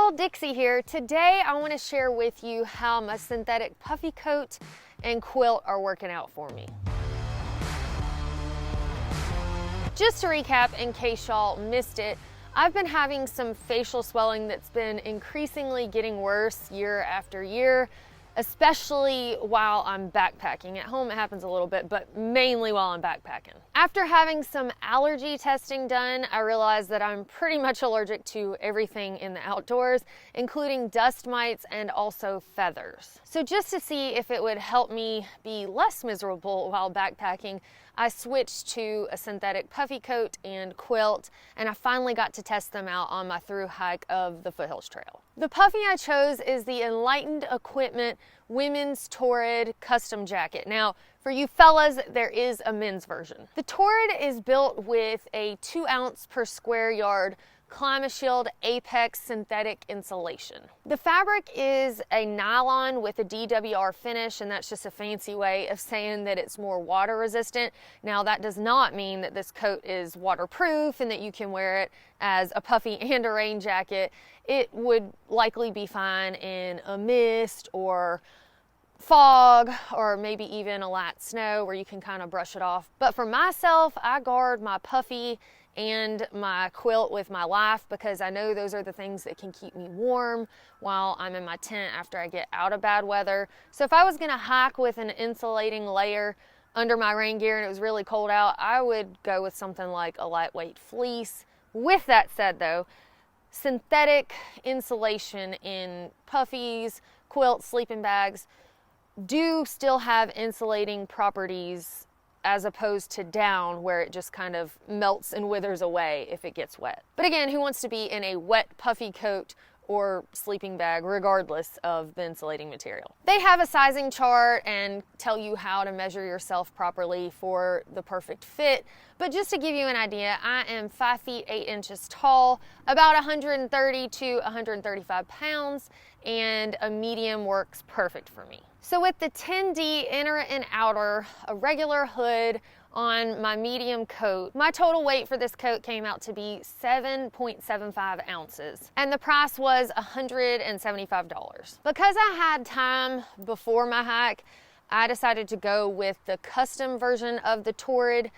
y'all, Dixie here. Today I want to share with you how my synthetic puffy coat and quilt are working out for me. Just to recap, in case y'all missed it, I've been having some facial swelling that's been increasingly getting worse year after year, especially while I'm backpacking. At home it happens a little bit, but mainly while I'm backpacking. After having some allergy testing done, I realized that I'm pretty much allergic to everything in the outdoors, including dust mites and also feathers. So just to see if it would help me be less miserable while backpacking, I switched to a synthetic puffy coat and quilt, and I finally got to test them out on my through hike of the Foothills Trail. The puffy I chose is the Enlightened Equipment Women's Torrid Custom Jacket. Now, for you fellas, there is a men's version. The Torrid is built with a 2 ounce per square yard Climashield Apex synthetic insulation. The fabric is a nylon with a DWR finish, and that's just a fancy way of saying that it's more water resistant. Now, that does not mean that this coat is waterproof and that you can wear it as a puffy and a rain jacket. It would likely be fine in a mist or fog, or maybe even a light snow where you can kind of brush it off. But for myself, I guard my puffy and my quilt with my life because I know those are the things that can keep me warm while I'm in my tent after I get out of bad weather. So if I was gonna hike with an insulating layer under my rain gear and it was really cold out, I would go with something like a lightweight fleece. With that said though, synthetic insulation in puffies, quilts, sleeping bags do still have insulating properties as opposed to down where it just kind of melts and withers away if it gets wet. But again, who wants to be in a wet puffy coat or sleeping bag regardless of the insulating material? They have a sizing chart and tell you how to measure yourself properly for the perfect fit. But just to give you an idea, I am 5 feet 8 inches tall, about 130 to 135 pounds, and a medium works perfect for me. So with the 10D inner and outer, a regular hood on my medium coat, my total weight for this coat came out to be 7.75 ounces, and the price was $175. Because I had time before my hike, I decided to go with the custom version of the Torrid.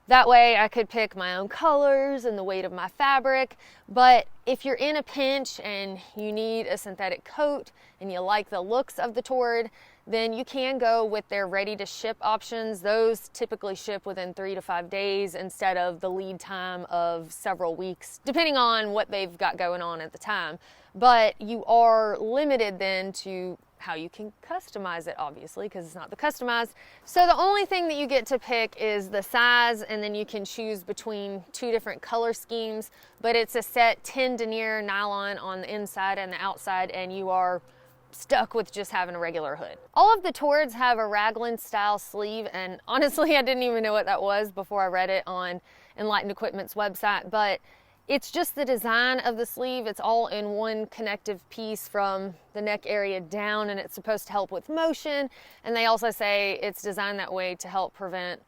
That way I could pick my own colors and the weight of my fabric. But if you're in a pinch and you need a synthetic coat and you like the looks of the Torrid, then you can go with their ready to ship options. Those typically ship within 3 to 5 days instead of the lead time of several weeks, depending on what they've got going on at the time. But you are limited then to how you can customize it, obviously, because it's not the customized. So the only thing that you get to pick is the size, and then you can choose between 2 different color schemes, but it's a set 10 denier nylon on the inside and the outside, and you are stuck with just having a regular hood. All of the Torrids have a raglan style sleeve, and honestly I didn't even know what that was before I read it on Enlightened Equipment's website, but it's just the design of the sleeve. It's all in one connective piece from the neck area down, and it's supposed to help with motion, and they also say it's designed that way to help prevent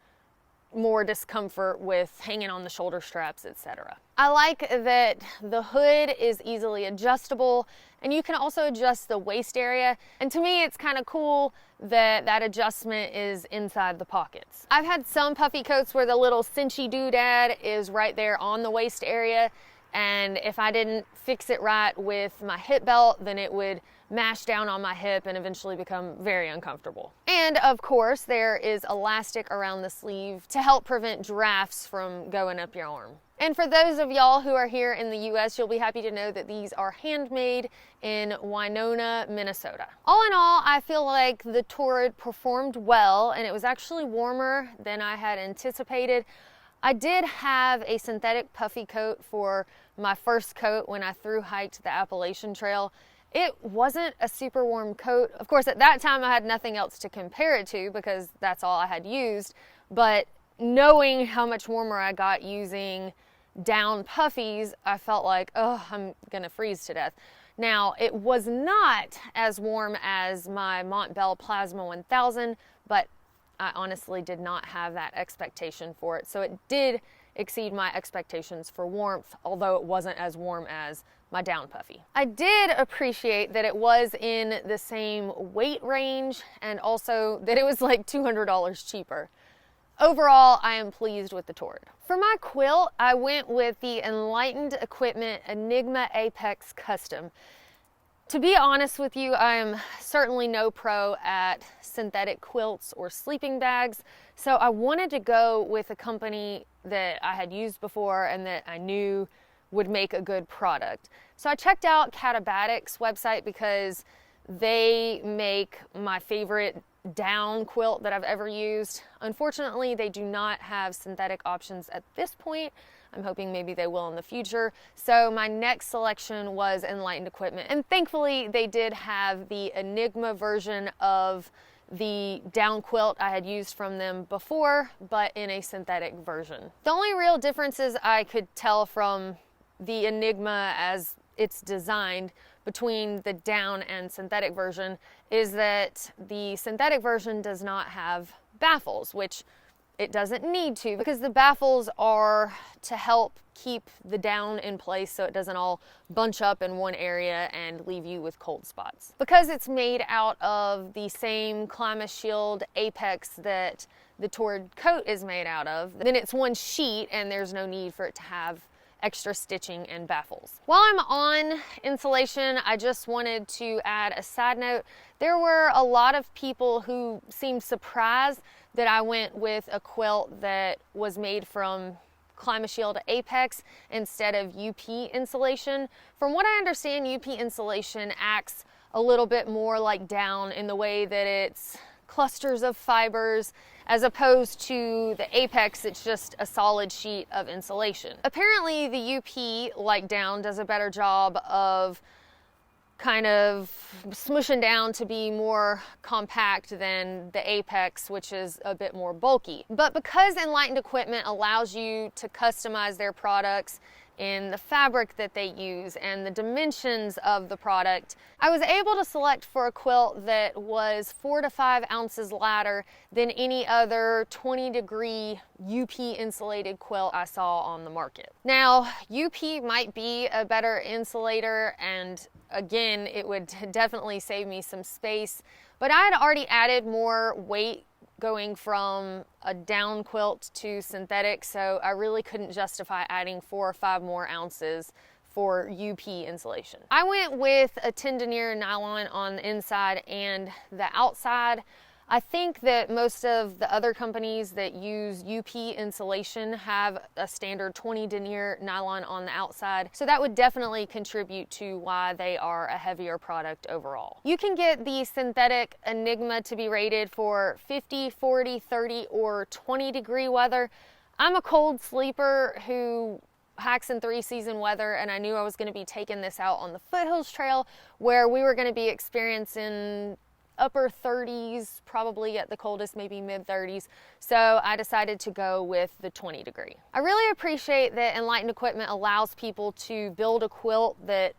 more discomfort with hanging on the shoulder straps, etc. I like that the hood is easily adjustable, and you can also adjust the waist area, and to me it's kind of cool that that adjustment is inside the pockets. I've had some puffy coats where the little cinchy doodad is right there on the waist area, and if I didn't fix it right with my hip belt, then it would mash down on my hip and eventually become very uncomfortable. And of course, there is elastic around the sleeve to help prevent drafts from going up your arm. And for those of y'all who are here in the US, you'll be happy to know that these are handmade in Winona, Minnesota. All in all, I feel like the Torrid performed well, and it was actually warmer than I had anticipated. I did have a synthetic puffy coat for my first coat when I thru-hiked the Appalachian Trail. It wasn't a super warm coat. Of course, at that time I had nothing else to compare it to because that's all I had used. But knowing how much warmer I got using down puffies, I felt like, oh, I'm gonna freeze to death. Now, it was not as warm as my Montbell Plasma 1000, but I honestly did not have that expectation for it. So it did exceed my expectations for warmth, although it wasn't as warm as my down Puffy. I did appreciate that it was in the same weight range and also that it was like $200 cheaper. Overall, I am pleased with the Torrid. For my quilt, I went with the Enlightened Equipment Enigma Apex Custom. To be honest with you, I am certainly no pro at synthetic quilts or sleeping bags, so I wanted to go with a company that I had used before and that I knew would make a good product. So I checked out Catabatic's website because they make my favorite down quilt that I've ever used. Unfortunately, they do not have synthetic options at this point. I'm hoping maybe they will in the future. So my next selection was Enlightened Equipment. And thankfully, they did have the Enigma version of the down quilt I had used from them before, but in a synthetic version. The only real differences I could tell from the Enigma as it's designed between the down and synthetic version is that the synthetic version does not have baffles, which it doesn't need to, because the baffles are to help keep the down in place so it doesn't all bunch up in one area and leave you with cold spots. Because it's made out of the same Climate Shield Apex that the Torrid coat is made out of, then it's one sheet and there's no need for it to have extra stitching and baffles. While I'm on insulation, I just wanted to add a side note. There were a lot of people who seemed surprised that I went with a quilt that was made from Climate Shield Apex instead of UP insulation. From what I understand, UP insulation acts a little bit more like down in the way that it's clusters of fibers, as opposed to the Apex, it's just a solid sheet of insulation. Apparently the UP, like down, does a better job of kind of smushing down to be more compact than the Apex, which is a bit more bulky. But because Enlightened Equipment allows you to customize their products in the fabric that they use and the dimensions of the product, I was able to select for a quilt that was 4 to 5 ounces lighter than any other 20-degree UP insulated quilt I saw on the market. Now, UP might be a better insulator, and again, it would definitely save me some space, but I had already added more weight going from a down quilt to synthetic, so I really couldn't justify adding 4 or 5 more ounces for UP insulation. I went with a 10 denier nylon on the inside and the outside. I think that most of the other companies that use UP insulation have a standard 20 denier nylon on the outside, so that would definitely contribute to why they are a heavier product overall. You can get the synthetic Enigma to be rated for 50, 40, 30, or 20-degree weather. I'm a cold sleeper who hikes in 3-season weather, and I knew I was going to be taking this out on the Foothills Trail where we were going to be experiencing upper 30s, probably at the coldest, maybe mid 30s. So I decided to go with the 20-degree. I really appreciate that Enlightened Equipment allows people to build a quilt that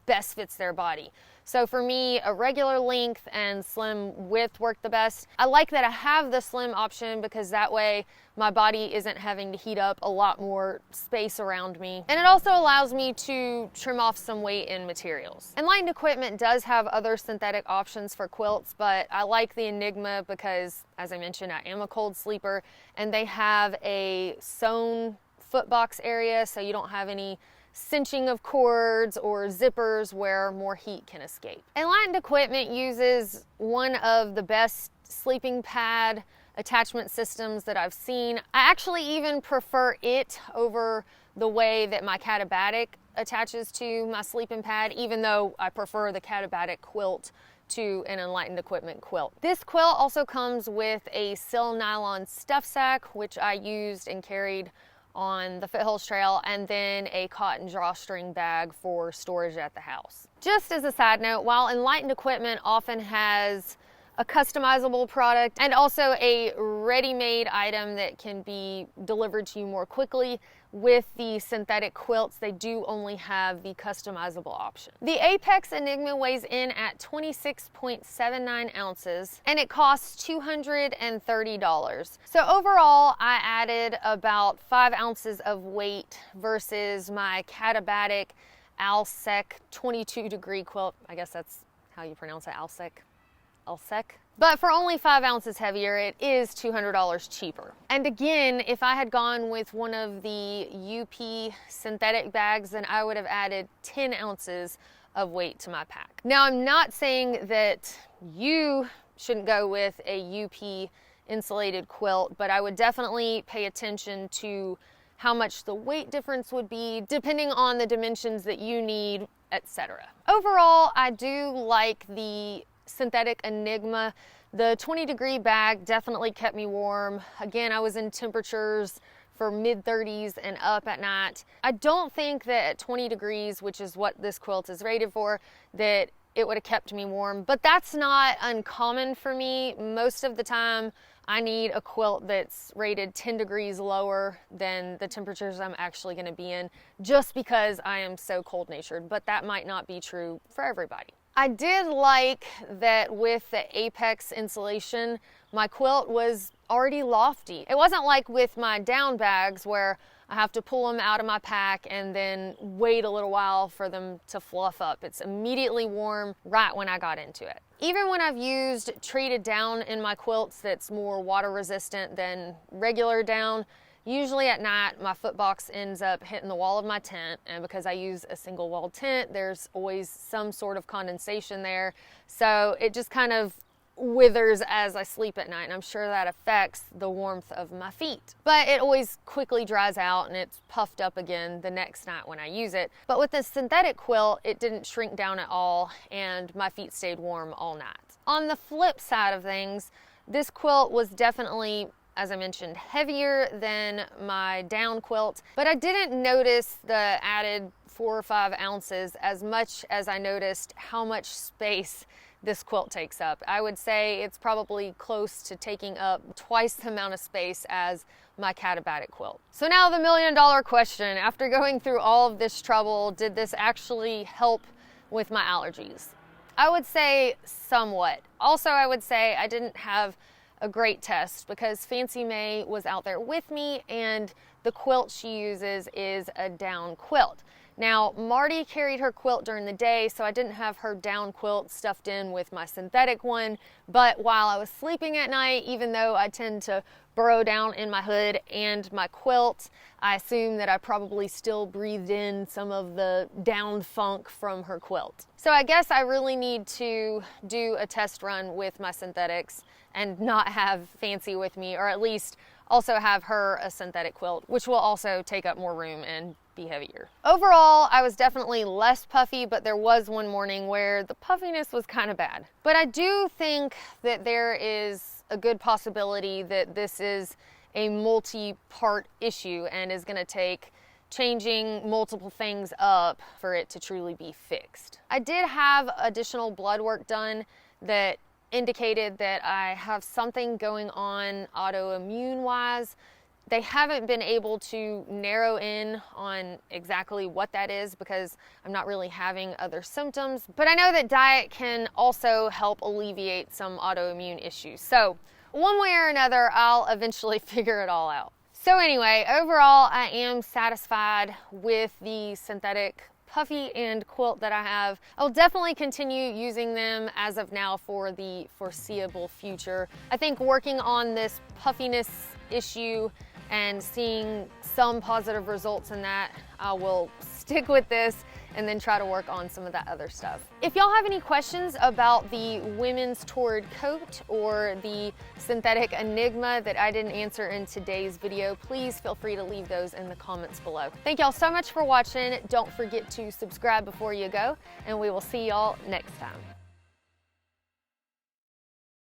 best fits their body. So for me, a regular length and slim width worked the best. I like that I have the slim option because that way my body isn't having to heat up a lot more space around me. And it also allows me to trim off some weight in materials. Enlightened Equipment does have other synthetic options for quilts, but I like the Enigma because, as I mentioned, I am a cold sleeper, and they have a sewn footbox area, so you don't have any cinching of cords or zippers where more heat can escape. Enlightened Equipment uses one of the best sleeping pad attachment systems that I've seen. I actually even prefer it over the way that my Catabatic attaches to my sleeping pad, even though I prefer the Catabatic quilt to an Enlightened Equipment quilt. This quilt also comes with a sil nylon stuff sack, which I used and carried on the Foothills Trail, and then a cotton drawstring bag for storage at the house. Just as a side note, while Enlightened Equipment often has a customizable product and also a ready-made item that can be delivered to you more quickly, with the synthetic quilts, they do only have the customizable option. The Apex Enigma weighs in at 26.79 ounces and it costs $230. So overall, I added about 5 ounces of weight versus my Catabatic Alsec 22-degree quilt. I guess that's how you pronounce it, Alsec. But for only 5 ounces heavier, it is $200 cheaper. And again, if I had gone with one of the UP synthetic bags, then I would have added 10 ounces of weight to my pack. Now, I'm not saying that you shouldn't go with a UP insulated quilt, but I would definitely pay attention to how much the weight difference would be depending on the dimensions that you need, etc. Overall, I do like the synthetic Enigma. The 20-degree bag definitely kept me warm. Again, I was in temperatures for mid-30s and up at night. I don't think that at 20 degrees, which is what this quilt is rated for, that it would have kept me warm, but that's not uncommon for me. Most of the time, I need a quilt that's rated 10 degrees lower than the temperatures I'm actually going to be in, just because I am so cold-natured, but that might not be true for everybody. I did like that with the Apex insulation, my quilt was already lofty. It wasn't like with my down bags where I have to pull them out of my pack and then wait a little while for them to fluff up. It's immediately warm right when I got into it. Even when I've used treated down in my quilts that's more water resistant than regular down, usually at night my foot box ends up hitting the wall of my tent, and because I use a single wall tent, there's always some sort of condensation there, so it just kind of withers as I sleep at night, and I'm sure that affects the warmth of my feet. But it always quickly dries out and it's puffed up again the next night when I use it. But with the synthetic quilt, it didn't shrink down at all and my feet stayed warm all night. On the flip side of things, this quilt was definitely, as I mentioned, heavier than my down quilt, but I didn't notice the added 4 or 5 ounces as much as I noticed how much space this quilt takes up. I would say it's probably close to taking up twice the amount of space as my Katabatic quilt. So now the $1 million question, after going through all of this trouble, did this actually help with my allergies? I would say somewhat. Also, I would say I didn't have a great test because Fancy May was out there with me and the quilt she uses is a down quilt. Now, Marty carried her quilt during the day, so I didn't have her down quilt stuffed in with my synthetic one, but while I was sleeping at night, even though I tend to burrow down in my hood and my quilt, I assume that I probably still breathed in some of the down funk from her quilt. So I guess I really need to do a test run with my synthetics and not have Fancy with me, or at least also have her a synthetic quilt, which will also take up more room and be heavier. Overall, I was definitely less puffy, but there was one morning where the puffiness was kind of bad. But I do think that there is a good possibility that this is a multi-part issue and is going to take changing multiple things up for it to truly be fixed. I did have additional blood work done that indicated that I have something going on autoimmune wise. They haven't been able to narrow in on exactly what that is because I'm not really having other symptoms, but I know that diet can also help alleviate some autoimmune issues. So one way or another, I'll eventually figure it all out. So anyway, overall, I am satisfied with the synthetic puffy and quilt that I have. I'll definitely continue using them as of now for the foreseeable future. I think working on this puffiness issue and seeing some positive results in that, I will stick with this and then try to work on some of that other stuff. If y'all have any questions about the women's Torrid coat or the synthetic Enigma that I didn't answer in today's video, please feel free to leave those in the comments below. Thank y'all so much for watching. Don't forget to subscribe before you go, and we will see y'all next time.